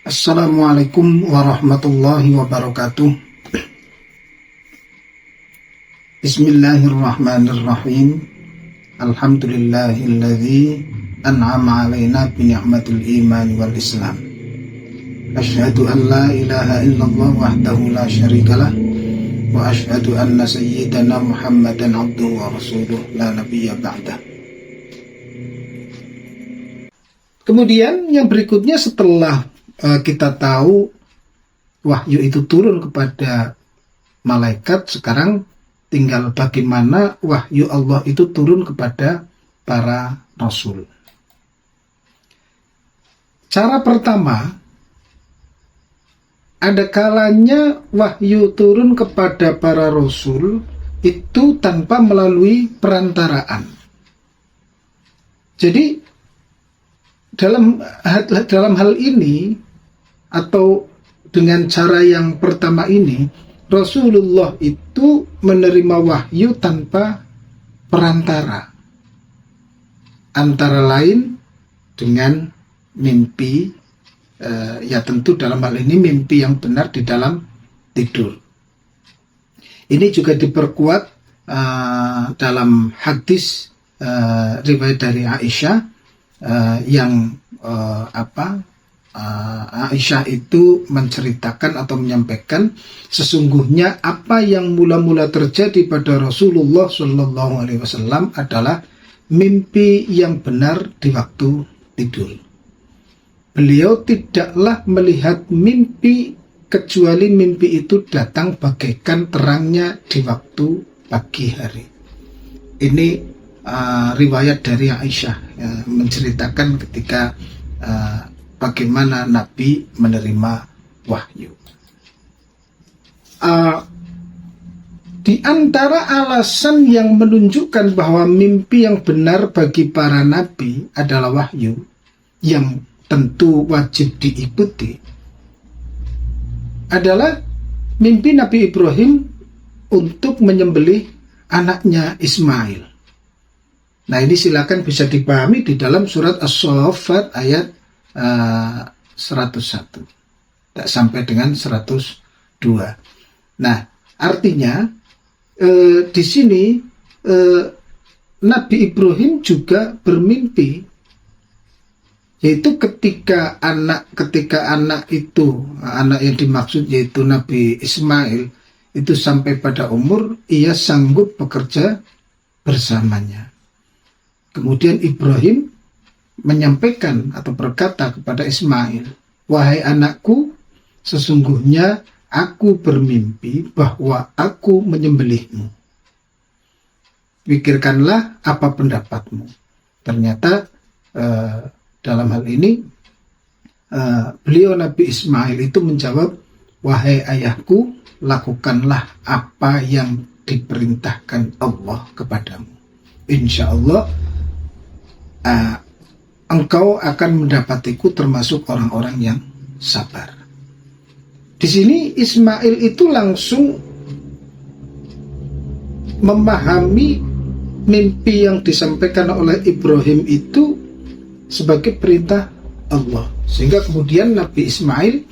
Assalamualaikum warahmatullahi wabarakatuh. Bismillahirrahmanirrahim. Alhamdulillahilladzi an'ama alaina bi ni'matil iman wal islam. Asyhadu an la ilaha illallah wahdahu la syarikalah wa asyhadu anna sayyidana Muhammadan abduhu wa rasuluh la nabiyya ba'dah. Kemudian yang berikutnya, setelah kita tahu wahyu itu turun kepada malaikat, sekarang tinggal bagaimana wahyu Allah itu turun kepada para rasul. Cara pertama, ada kalanya wahyu turun kepada para rasul itu tanpa melalui perantaraan. Jadi dalam hal ini, atau dengan cara yang pertama ini, Rasulullah itu menerima wahyu tanpa perantara, antara lain dengan mimpi, ya tentu dalam hal ini mimpi yang benar di dalam tidur. Ini juga diperkuat dalam hadis riwayat dari Aisyah, yang Aisyah itu menceritakan atau menyampaikan, sesungguhnya apa yang mula-mula terjadi pada Rasulullah SAW adalah mimpi yang benar di waktu tidur. Beliau tidaklah melihat mimpi kecuali mimpi itu datang bagaikan terangnya di waktu pagi hari. Ini riwayat dari Aisyah, menceritakan ketika bagaimana Nabi menerima wahyu. Di antara alasan yang menunjukkan bahwa mimpi yang benar bagi para nabi adalah wahyu, yang tentu wajib diikuti, adalah mimpi Nabi Ibrahim untuk menyembelih anaknya Ismail. Nah, ini silakan bisa dipahami di dalam surat As-Saffat ayat 101 sampai dengan 102. Nah, artinya di sini Nabi Ibrahim juga bermimpi, yaitu ketika anak yang dimaksud yaitu Nabi Ismail itu sampai pada umur ia sanggup bekerja bersamanya. Kemudian Ibrahim menyampaikan atau berkata kepada Ismail, "Wahai anakku, sesungguhnya aku bermimpi bahwa aku menyembelihmu. Pikirkanlah apa pendapatmu." Ternyata dalam hal ini beliau Nabi Ismail itu menjawab, "Wahai ayahku, lakukanlah apa yang diperintahkan Allah kepadamu. Insya Allah engkau akan mendapatiku termasuk orang-orang yang sabar." Di sini Ismail itu langsung memahami mimpi yang disampaikan oleh Ibrahim itu sebagai perintah Allah, sehingga kemudian Nabi Ismail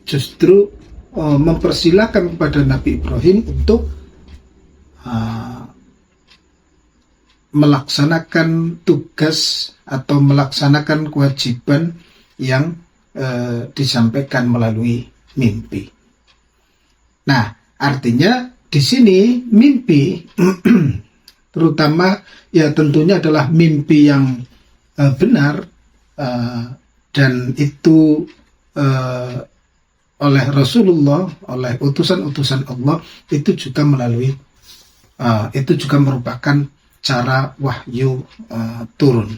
justru mempersilahkan kepada Nabi Ibrahim untuk melaksanakan tugas atau melaksanakan kewajiban yang disampaikan melalui mimpi. Nah, artinya di sini mimpi terutama ya tentunya adalah mimpi yang benar, dan itu oleh Rasulullah, oleh utusan-utusan Allah, itu juga itu juga merupakan cara wahyu turun.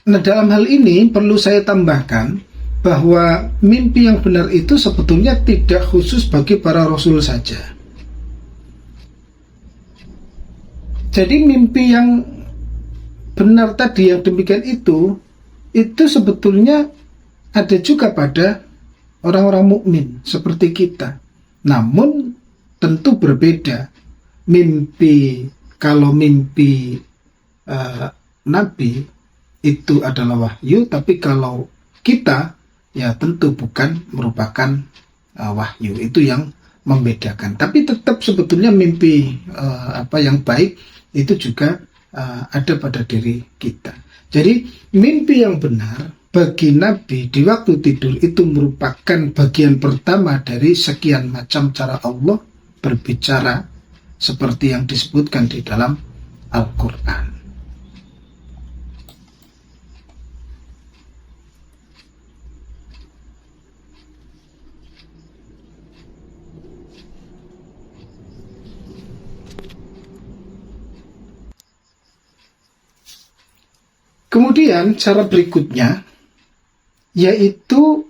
Nah, dalam hal ini perlu saya tambahkan bahwa mimpi yang benar itu sebetulnya tidak khusus bagi para rasul saja. Jadi mimpi yang benar tadi yang demikian itu sebetulnya ada juga pada orang-orang mukmin seperti kita. Namun tentu berbeda. Kalau mimpi Nabi itu adalah wahyu, tapi kalau kita, ya tentu bukan merupakan wahyu. Itu yang membedakan. Tapi tetap sebetulnya mimpi yang baik itu juga ada pada diri kita. Jadi mimpi yang benar bagi Nabi di waktu tidur itu merupakan bagian pertama dari sekian macam cara Allah berbicara seperti yang disebutkan di dalam Al-Quran. Kemudian cara berikutnya yaitu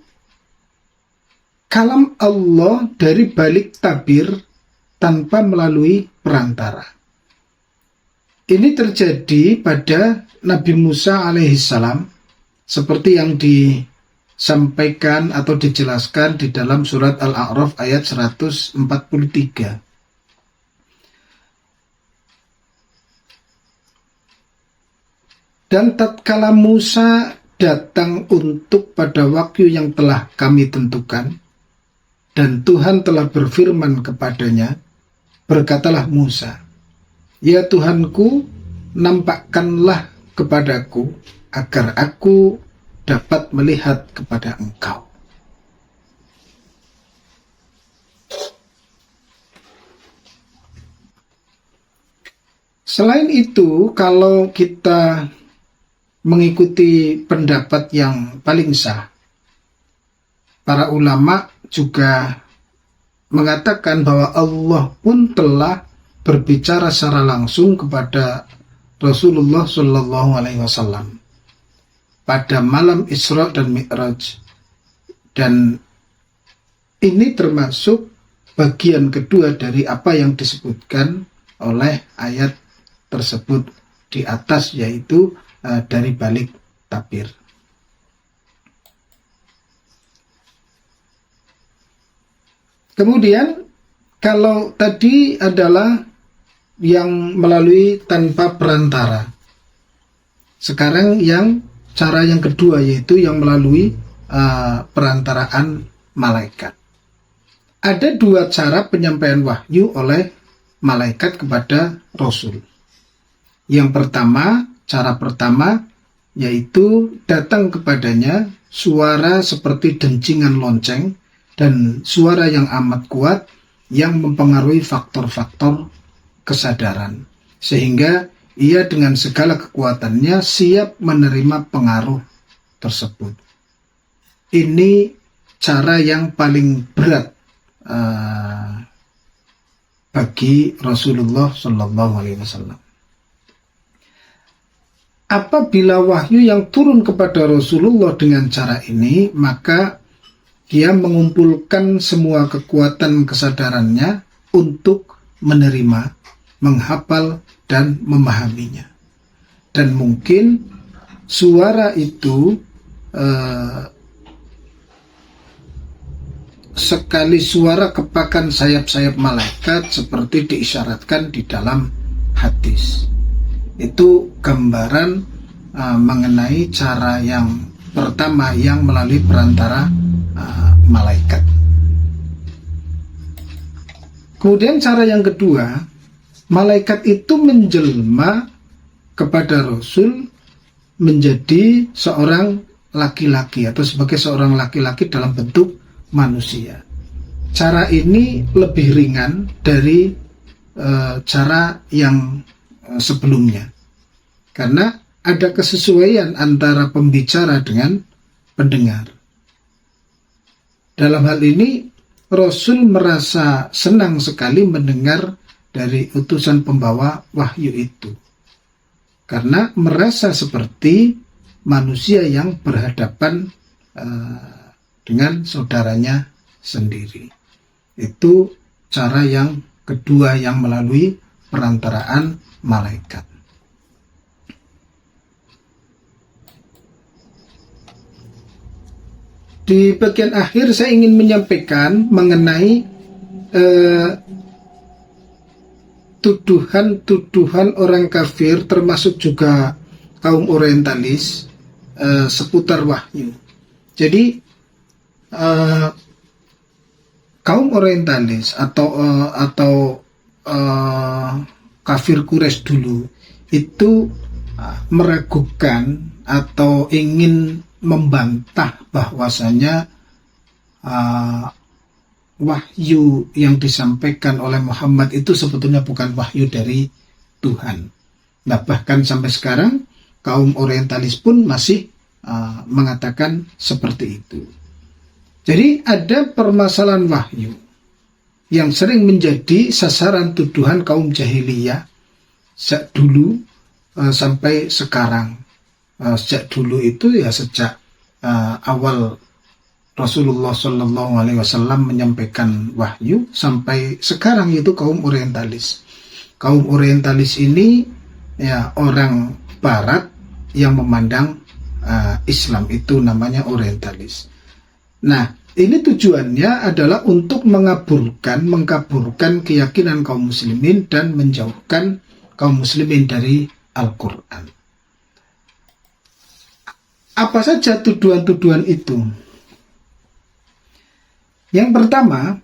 kalam Allah dari balik tabir tanpa melalui perantara. Ini terjadi pada Nabi Musa alaihissalam seperti yang disampaikan atau dijelaskan di dalam surat Al-A'raf ayat 143. Dan tatkala Musa datang untuk pada waktu yang telah kami tentukan, dan Tuhan telah berfirman kepadanya, berkatalah Musa, "Ya Tuhanku, nampakkanlah kepadaku, agar aku dapat melihat kepada Engkau." Selain itu, kalau kita mengikuti pendapat yang paling sah, para ulama juga mengatakan bahwa Allah pun telah berbicara secara langsung kepada Rasulullah Shallallahu Alaihi Wasallam pada malam Isra dan Mi'raj, dan ini termasuk bagian kedua dari apa yang disebutkan oleh ayat tersebut di atas, yaitu dari balik tabir. Kemudian kalau tadi adalah yang melalui tanpa perantara, sekarang cara yang kedua yaitu yang melalui perantaraan malaikat. Ada dua cara penyampaian wahyu oleh malaikat kepada Rasul. Yang pertama, cara pertama yaitu datang kepadanya suara seperti dencingan lonceng dan suara yang amat kuat yang mempengaruhi faktor-faktor kesadaran, sehingga ia dengan segala kekuatannya siap menerima pengaruh tersebut. Ini cara yang paling berat bagi Rasulullah Shallallahu Alaihi Wasallam. Apabila wahyu yang turun kepada Rasulullah dengan cara ini, maka dia mengumpulkan semua kekuatan kesadarannya untuk menerima, menghafal, dan memahaminya. Dan mungkin suara itu sekali suara kepakan sayap-sayap malaikat seperti diisyaratkan di dalam hadis. Itu gambaran mengenai cara yang pertama yang melalui perantara malaikat. Kemudian cara yang kedua, malaikat itu menjelma kepada Rasul menjadi seorang laki-laki atau sebagai seorang laki-laki dalam bentuk manusia. Cara ini lebih ringan dari cara yang sebelumnya, karena ada kesesuaian antara pembicara dengan pendengar. Dalam hal ini Rasul merasa senang sekali mendengar dari utusan pembawa wahyu itu, karena merasa seperti manusia yang berhadapan dengan saudaranya sendiri. Itu cara yang kedua yang melalui perantaraan malaikat. Di bagian akhir saya ingin menyampaikan mengenai tuduhan-tuduhan orang kafir, termasuk juga kaum orientalis seputar wahyu. Jadi kaum orientalis atau kafir Quraisy dulu itu meragukan atau ingin membantah bahwasanya wahyu yang disampaikan oleh Muhammad itu sebetulnya bukan wahyu dari Tuhan. Nah, bahkan sampai sekarang kaum orientalis pun masih mengatakan seperti itu. Jadi ada permasalahan wahyu yang sering menjadi sasaran tuduhan kaum jahiliyah sejak dulu sampai sekarang. Sejak dulu itu ya sejak awal Rasulullah Shallallahu Alaihi Wasallam menyampaikan wahyu sampai sekarang itu kaum orientalis. Kaum orientalis ini ya orang Barat yang memandang Islam, itu namanya orientalis. Nah, ini tujuannya adalah untuk mengkaburkan keyakinan kaum muslimin dan menjauhkan kaum muslimin dari Al-Quran. Apa saja tuduhan-tuduhan itu? Yang pertama,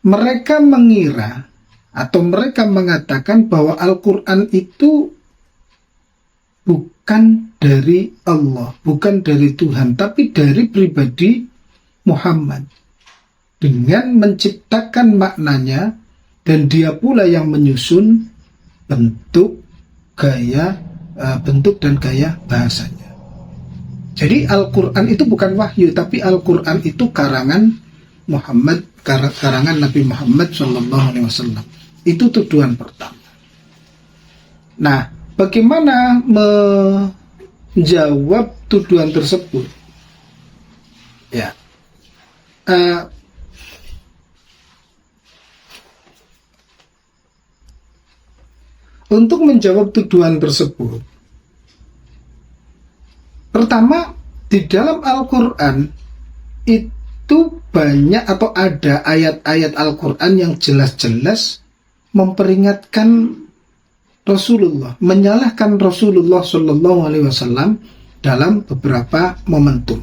mereka mengira atau mereka mengatakan bahwa Al-Quran itu bukan dari Allah, bukan dari Tuhan, tapi dari pribadi Muhammad. Dengan menciptakan maknanya, dan dia pula yang menyusun bentuk dan gaya bahasanya. Jadi Al-Quran itu bukan wahyu, tapi Al-Quran itu karangan Muhammad, karangan Nabi Muhammad SAW. Itu tuduhan pertama. Nah, bagaimana menjawab tuduhan tersebut? Ya, untuk menjawab tuduhan tersebut, pertama, di dalam Al-Quran itu banyak atau ada ayat-ayat Al-Quran yang jelas-jelas memperingatkan Rasulullah, menyalahkan Rasulullah Shallallahu Alaihi Wasallam dalam beberapa momentum.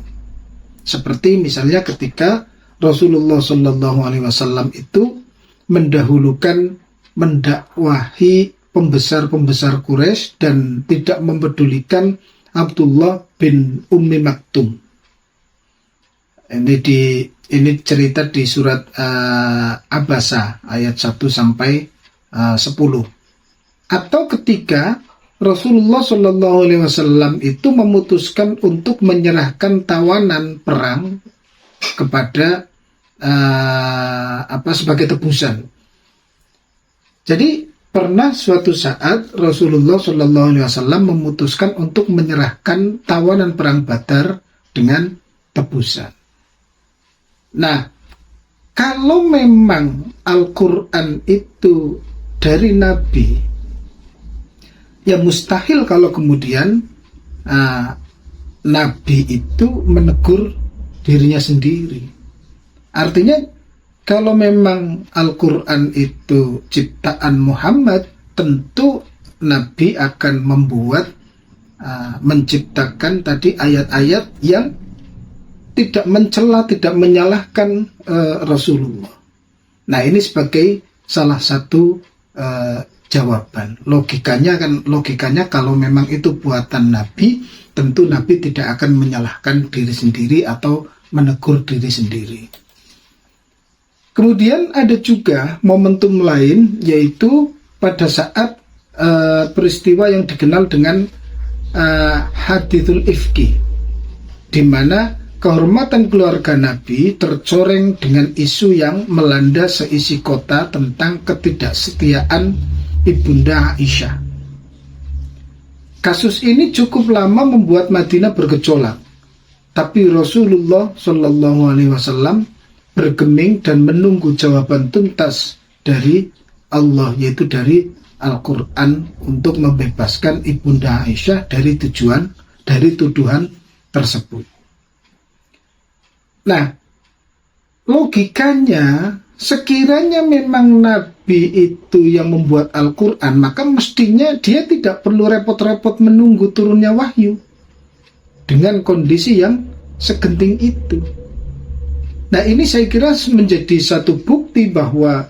Seperti misalnya ketika Rasulullah Shallallahu Alaihi Wasallam itu mendakwahi pembesar-pembesar Quraisy dan tidak mempedulikan Abdullah bin Ummi Maktum. Ini cerita di surat Abasa ayat 1 sampai 10. Atau ketika Rasulullah Shallallahu Alaihi Wasallam itu memutuskan untuk menyerahkan tawanan perang kepada sebagai tebusan. Jadi pernah suatu saat Rasulullah Shallallahu Alaihi Wasallam memutuskan untuk menyerahkan tawanan perang Badar dengan tebusan. Nah, kalau memang Al-Quran itu dari Nabi, ya mustahil kalau kemudian Nabi itu menegur dirinya sendiri. Artinya kalau memang Al-Quran itu ciptaan Muhammad, tentu Nabi akan menciptakan tadi ayat-ayat yang tidak mencela, tidak menyalahkan Rasulullah. Nah, ini sebagai salah satu jawaban. Logikanya kalau memang itu buatan Nabi, tentu Nabi tidak akan menyalahkan diri sendiri atau menegur diri sendiri. Kemudian ada juga momentum lain, yaitu pada saat peristiwa yang dikenal dengan Hadithul Ifki, di mana kehormatan keluarga Nabi tercoreng dengan isu yang melanda seisi kota tentang ketidaksetiaan Ibunda Aisyah. Kasus ini cukup lama membuat Madinah bergejolak, tapi Rasulullah Shallallahu Alaihi Wasallam bergeming dan menunggu jawaban tuntas dari Allah, yaitu dari Al-Quran, untuk membebaskan Ibunda Aisyah dari tuduhan tersebut. Nah, logikanya sekiranya memang Nabi itu yang membuat Al-Quran, maka mestinya dia tidak perlu repot-repot menunggu turunnya wahyu dengan kondisi yang segenting itu. Nah, ini saya kira menjadi satu bukti bahwa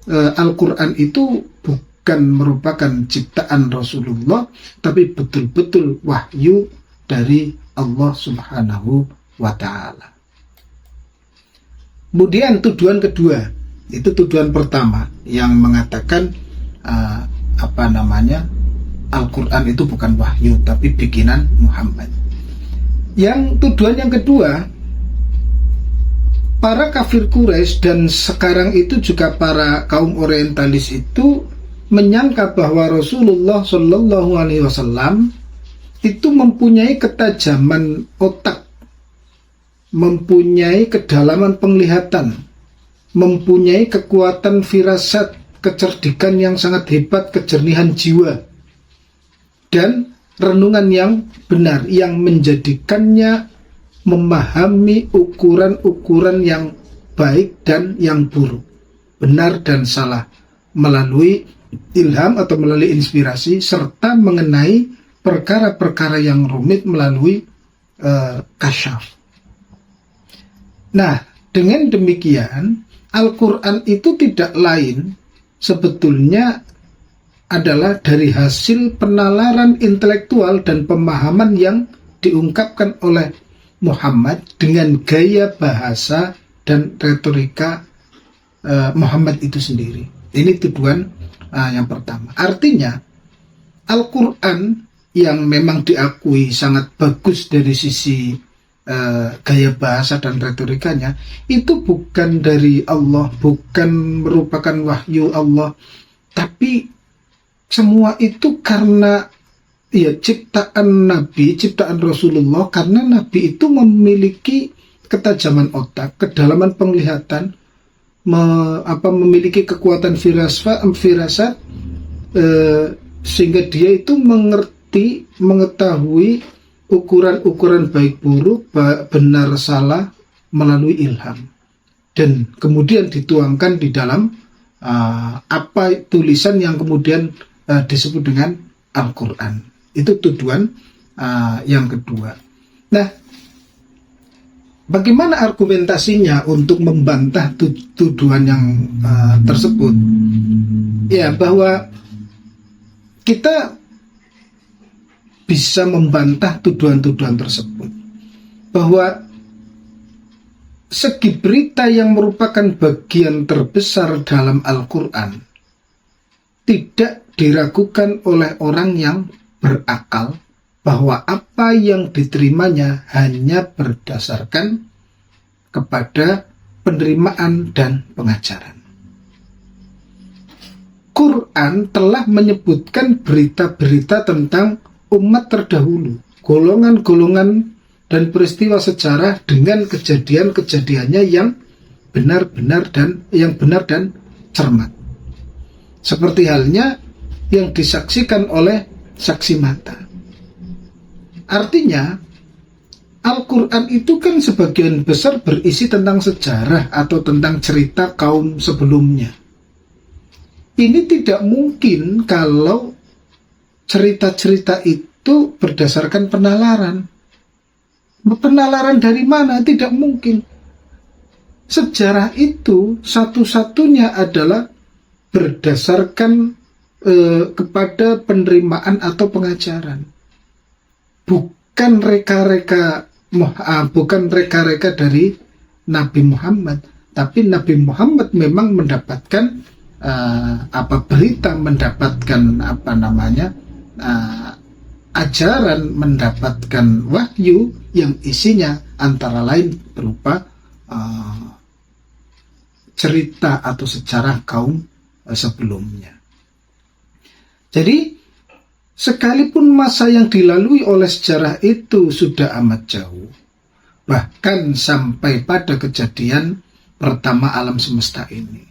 Al-Quran itu bukan merupakan ciptaan Rasulullah, tapi betul-betul wahyu dari Allah Subhanahu wa Ta'ala. Kemudian tuduhan kedua, itu tuduhan pertama yang mengatakan Al-Quran itu bukan wahyu tapi bikinan Muhammad. Yang tuduhan yang kedua, para kafir Quraisy dan sekarang itu juga para kaum orientalis itu menyangka bahwa Rasulullah Shallallahu Alaihi Wasallam itu mempunyai ketajaman otak, mempunyai kedalaman penglihatan, mempunyai kekuatan firasat, kecerdikan yang sangat hebat, kejernihan jiwa, dan renungan yang benar yang menjadikannya memahami ukuran-ukuran yang baik dan yang buruk, benar dan salah, melalui ilham atau melalui inspirasi, serta mengenai perkara-perkara yang rumit melalui kasyaf. Nah, dengan demikian Al-Quran itu tidak lain sebetulnya adalah dari hasil penalaran intelektual dan pemahaman yang diungkapkan oleh Muhammad dengan gaya bahasa dan retorika Muhammad itu sendiri. Ini tuduhan yang pertama. Artinya Al-Quran yang memang diakui sangat bagus dari sisi gaya bahasa dan retorikanya, itu bukan dari Allah, bukan merupakan wahyu Allah, tapi semua itu karena ciptaan Nabi, ciptaan Rasulullah, karena Nabi itu memiliki ketajaman otak, kedalaman penglihatan, memiliki kekuatan firasat, sehingga dia itu mengetahui ukuran-ukuran baik buruk, benar salah melalui ilham, dan kemudian dituangkan di dalam tulisan yang kemudian disebut dengan Al-Quran. Itu tuduhan yang kedua. Nah, bagaimana argumentasinya untuk membantah tuduhan yang tersebut? Ya, bahwa kita bisa membantah tuduhan-tuduhan tersebut, bahwa segi berita yang merupakan bagian terbesar dalam Al-Quran tidak diragukan oleh orang yang berakal, bahwa apa yang diterimanya hanya berdasarkan kepada penerimaan dan pengajaran. Quran telah menyebutkan berita-berita tentang umat terdahulu, golongan-golongan dan peristiwa sejarah dengan kejadian-kejadiannya yang benar dan cermat, seperti halnya yang disaksikan oleh saksi mata. Artinya Al-Quran itu kan sebagian besar berisi tentang sejarah atau tentang cerita kaum sebelumnya. Ini tidak mungkin kalau cerita-cerita itu berdasarkan penalaran. Penalaran dari mana? Tidak mungkin. Sejarah itu satu-satunya adalah berdasarkan kepada penerimaan atau pengajaran, bukan reka-reka dari Nabi Muhammad. Tapi Nabi Muhammad memang mendapatkan berita, mendapatkan ajaran, mendapatkan wahyu yang isinya antara lain berupa cerita atau sejarah kaum sebelumnya. Jadi sekalipun masa yang dilalui oleh sejarah itu sudah amat jauh, bahkan sampai pada kejadian pertama alam semesta ini.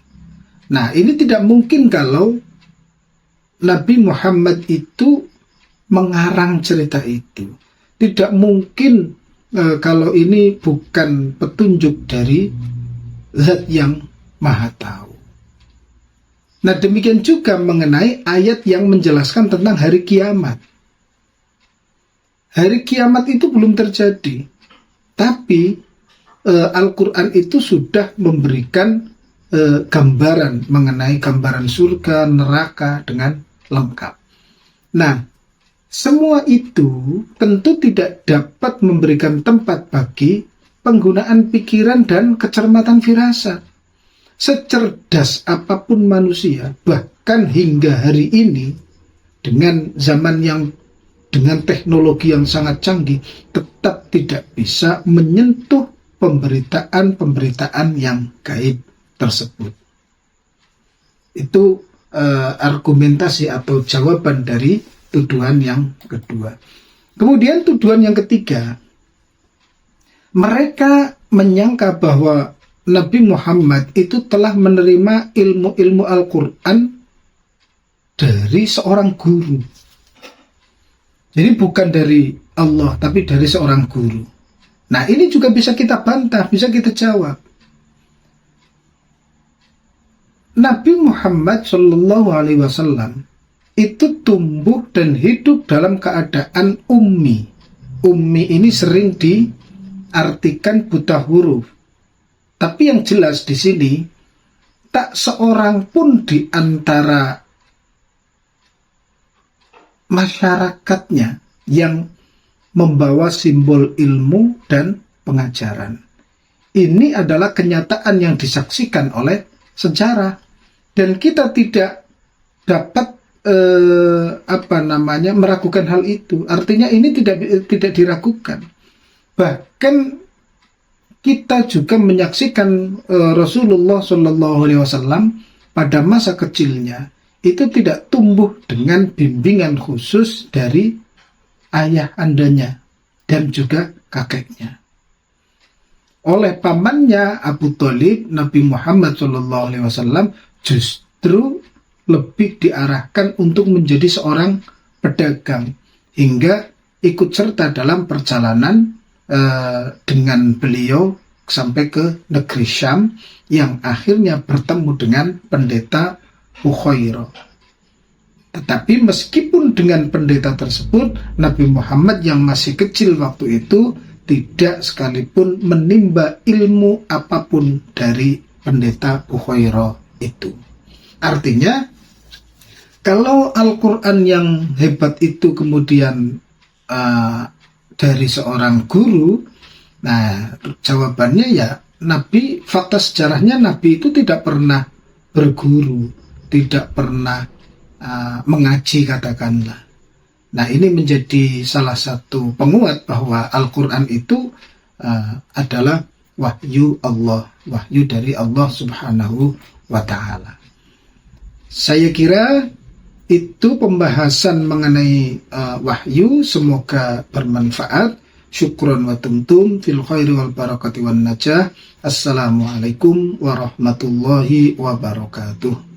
Nah, ini tidak mungkin kalau Nabi Muhammad itu mengarang cerita itu. Tidak mungkin kalau ini bukan petunjuk dari Zat yang Maha Tahu. Nah, demikian juga mengenai ayat yang menjelaskan tentang hari kiamat. Hari kiamat itu belum terjadi. Tapi Al-Quran itu sudah memberikan gambaran mengenai gambaran surga, neraka dengan lengkap. Nah, semua itu tentu tidak dapat memberikan tempat bagi penggunaan pikiran dan kecermatan firasat. Secerdas apapun manusia, bahkan hingga hari ini, dengan zaman yang dengan teknologi yang sangat canggih, tetap tidak bisa menyentuh pemberitaan-pemberitaan yang gaib tersebut. Itu argumentasi atau jawaban dari tuduhan yang kedua. Kemudian tuduhan yang ketiga, mereka menyangka bahwa Nabi Muhammad itu telah menerima ilmu-ilmu Al-Quran dari seorang guru. Jadi bukan dari Allah, tapi dari seorang guru. Nah, ini juga bisa kita bantah, bisa kita jawab. Nabi Muhammad SAW itu tumbuh dan hidup dalam keadaan ummi. Ummi ini sering diartikan buta huruf. Tapi yang jelas di sini, tak seorang pun di antara masyarakatnya yang membawa simbol ilmu dan pengajaran. Ini adalah kenyataan yang disaksikan oleh sejarah, dan kita tidak dapat meragukan hal itu. Artinya ini tidak diragukan. Bahkan kita juga menyaksikan Rasulullah SAW pada masa kecilnya itu tidak tumbuh dengan bimbingan khusus dari ayah andanya dan juga kakeknya. Oleh pamannya Abu Thalib, Nabi Muhammad SAW justru lebih diarahkan untuk menjadi seorang pedagang hingga ikut serta dalam perjalanan dengan beliau sampai ke negeri Syam yang akhirnya bertemu dengan pendeta Bukhairah. Tetapi meskipun dengan pendeta tersebut, Nabi Muhammad yang masih kecil waktu itu tidak sekalipun menimba ilmu apapun dari pendeta Bukhairah itu. Artinya, kalau Al-Quran yang hebat itu kemudian dari seorang guru, nah jawabannya ya Nabi, fakta sejarahnya Nabi itu tidak pernah berguru, tidak pernah mengaji katakanlah. Nah, ini menjadi salah satu penguat bahwa Al-Quran itu adalah wahyu Allah, wahyu dari Allah Subhanahu wa Ta'ala. Saya kira itu pembahasan mengenai wahyu, semoga bermanfaat. Syukron wa tumtum fil khairi wal barakati wan najah. Assalamualaikum warahmatullahi wabarakatuh.